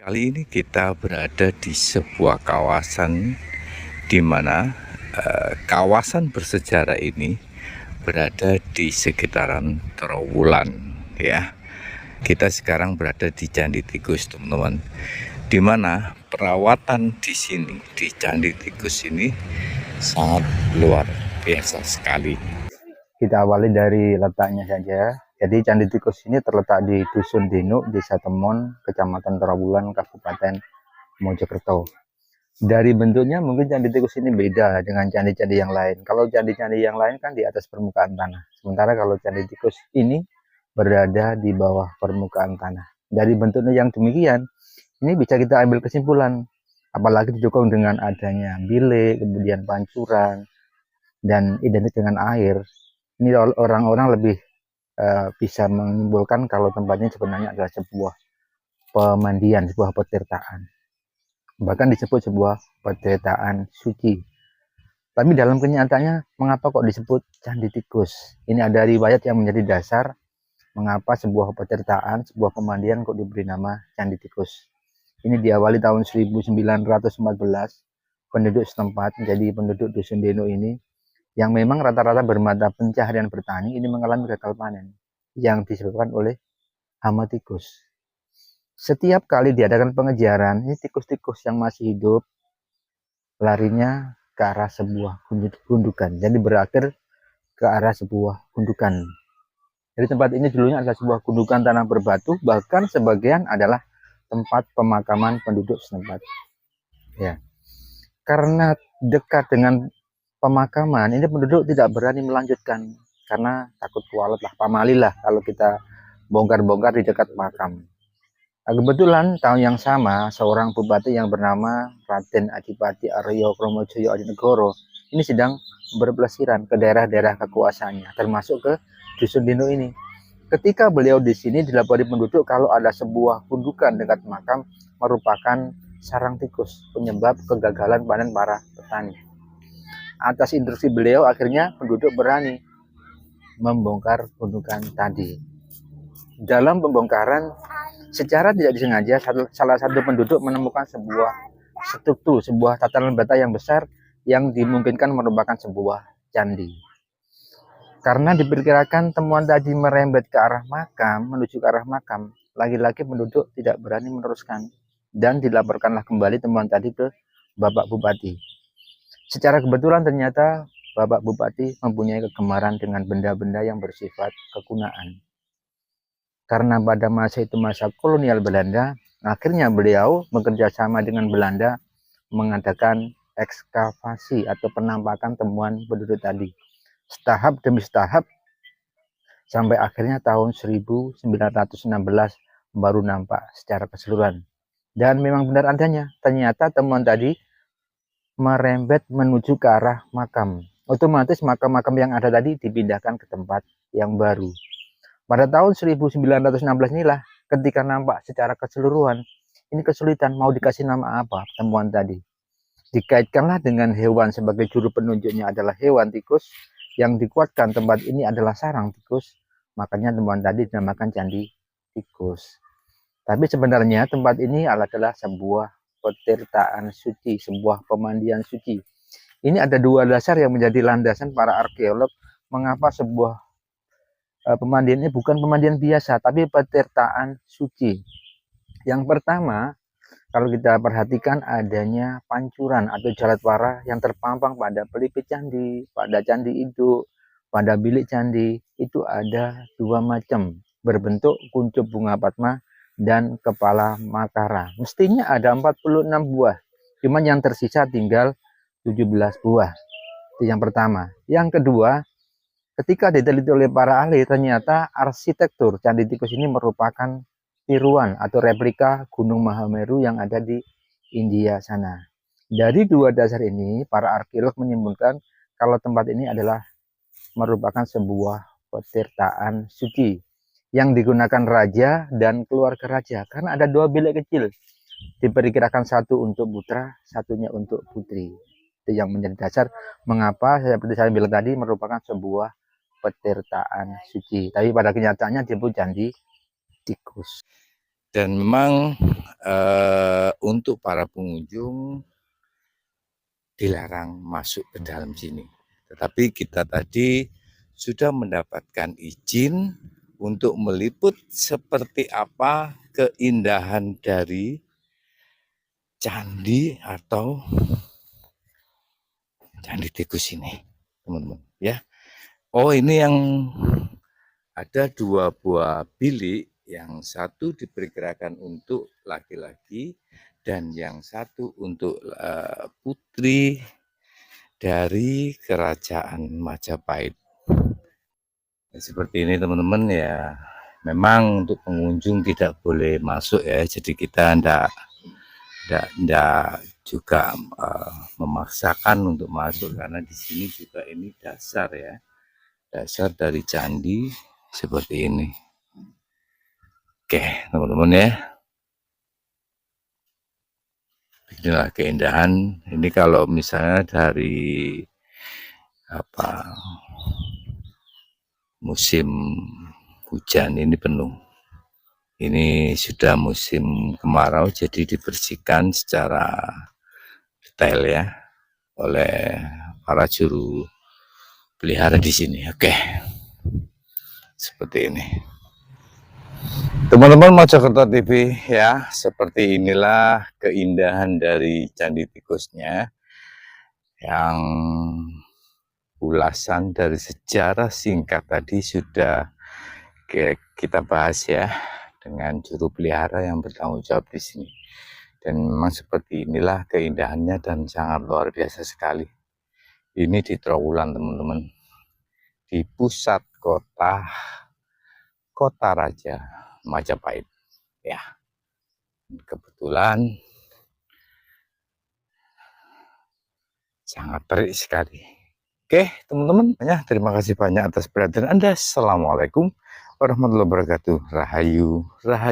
Kali ini kita berada di sebuah kawasan di mana kawasan bersejarah ini berada di sekitaran Trowulan, ya. Kita sekarang berada di Candi Tikus, teman-teman. Di mana perawatan di sini, di Candi Tikus ini sangat luar biasa sekali. Kita awali dari letaknya saja. Jadi Candi Tikus ini terletak di Dusun Dino, Desa Temon, Kecamatan Trowulan, Kabupaten Mojokerto. Dari bentuknya mungkin Candi Tikus ini beda dengan candi-candi yang lain. Kalau candi-candi yang lain kan di atas permukaan tanah. Sementara kalau Candi Tikus ini berada di bawah permukaan tanah. Dari bentuknya yang demikian, ini bisa kita ambil kesimpulan. Apalagi didukung dengan adanya bilik, kemudian pancuran, dan identik dengan air. Ini orang-orang lebih bisa menyimpulkan kalau tempatnya sebenarnya adalah sebuah pemandian, sebuah petirtaan. Bahkan disebut sebuah petirtaan suci. Tapi dalam kenyataannya, mengapa kok disebut Candi Tikus? Ini ada riwayat yang menjadi dasar mengapa sebuah petirtaan, sebuah pemandian kok diberi nama Candi Tikus. Ini diawali tahun 1914, penduduk setempat, jadi penduduk Dusun Deno ini, yang memang rata-rata bermata pencaharian bertani, ini mengalami gagal panen yang disebabkan oleh hama tikus. Setiap kali diadakan pengejaran, ini tikus-tikus yang masih hidup larinya ke arah sebuah gundukan. Jadi berakhir ke arah sebuah gundukan. Jadi tempat ini dulunya adalah sebuah gundukan tanah berbatu, bahkan sebagian adalah tempat pemakaman penduduk setempat. Ya. Karena dekat dengan pemakaman, ini penduduk tidak berani melanjutkan karena takut kualat lah, pamali lah kalau kita bongkar-bongkar di dekat makam. Nah, kebetulan tahun yang sama, seorang bupati yang bernama Raden Adipati Aryo Kromojoyo Adinegoro ini sedang berpelesiran ke daerah-daerah kekuasaannya, termasuk ke Dusun Dino ini. Ketika beliau di sini dilapori penduduk kalau ada sebuah gundukan dekat makam merupakan sarang tikus, penyebab kegagalan panen para petani. Atas instruksi beliau, akhirnya penduduk berani membongkar gundukan tadi. Dalam pembongkaran, secara tidak disengaja, salah satu penduduk menemukan sebuah struktur, sebuah tatanan bata yang besar yang dimungkinkan merupakan sebuah candi. Karena diperkirakan temuan tadi merembet ke arah makam, menuju ke arah makam, lagi-lagi penduduk tidak berani meneruskan. Dan dilaporkanlah kembali temuan tadi ke Bapak Bupati. Secara kebetulan ternyata Bapak Bupati mempunyai kegemaran dengan benda-benda yang bersifat kekunaan. Karena pada masa itu masa kolonial Belanda, akhirnya beliau bekerja sama dengan Belanda mengadakan ekskavasi atau penampakan temuan penduduk tadi. Setahap demi setahap sampai akhirnya tahun 1916 baru nampak secara keseluruhan. Dan memang benar adanya, ternyata temuan tadi merembet menuju ke arah makam. Otomatis makam-makam yang ada tadi dipindahkan ke tempat yang baru. Pada tahun 1916 inilah ketika nampak secara keseluruhan, ini kesulitan mau dikasih nama apa temuan tadi. Dikaitkanlah dengan hewan sebagai juru penunjuknya adalah hewan tikus, yang dikuatkan tempat ini adalah sarang tikus, makanya temuan tadi dinamakan Candi Tikus. Tapi sebenarnya tempat ini adalah sebuah petirtaan suci, sebuah pemandian suci. Ini ada dua dasar yang menjadi landasan para arkeolog mengapa sebuah pemandian ini bukan pemandian biasa, tapi petirtaan suci. Yang pertama, kalau kita perhatikan adanya pancuran atau jalatwara yang terpampang pada pelipis candi, pada candi itu, pada bilik candi, itu ada dua macam, berbentuk kuncup bunga padma dan kepala makara. Mestinya ada 46 buah, cuman yang tersisa tinggal 17 buah. Itu yang pertama. Yang kedua, ketika diteliti oleh para ahli, ternyata arsitektur Candi Tikus ini merupakan tiruan atau replika Gunung Mahameru yang ada di India sana. Dari dua dasar ini, para arkeolog menyimpulkan kalau tempat ini adalah merupakan sebuah petirtaan suci yang digunakan raja dan keluarga raja, karena ada dua bilik kecil, diperkirakan satu untuk putra, satunya untuk putri. Itu yang menjadi dasar mengapa seperti saya bilang tadi merupakan sebuah petirtaan suci. Tapi pada kenyataannya disebut Candi Tikus. Dan memang untuk para pengunjung dilarang masuk ke dalam sini. Tetapi kita tadi sudah mendapatkan izin untuk meliput seperti apa keindahan dari candi atau candi tikus ini, teman-teman. Ya, oh ini yang ada 2 buah bilik, yang satu diperkirakan untuk laki-laki dan yang satu untuk putri dari kerajaan Majapahit. Seperti ini teman-teman ya. Memang untuk pengunjung tidak boleh masuk ya, jadi kita tidak juga memaksakan untuk masuk, karena di sini juga ini dasar ya, dasar dari candi seperti ini. Oke teman-teman ya, inilah keindahan. Ini kalau misalnya dari musim hujan ini penuh. Ini sudah musim kemarau, jadi dibersihkan secara detail ya oleh para juru pelihara di sini. Oke, seperti ini. Teman-teman Mojokerto TV ya, seperti inilah keindahan dari Candi Tikusnya, yang ulasan dari sejarah singkat tadi sudah kita bahas ya dengan juru pelihara yang bertanggung jawab di sini. Dan memang seperti inilah keindahannya dan sangat luar biasa sekali. Ini di Trowulan teman-teman, di pusat kota Raja Majapahit ya. Kebetulan sangat terik sekali. Oke teman-teman, terima kasih banyak atas perhatian Anda. Assalamualaikum warahmatullahi wabarakatuh. Rahayu, rahayu.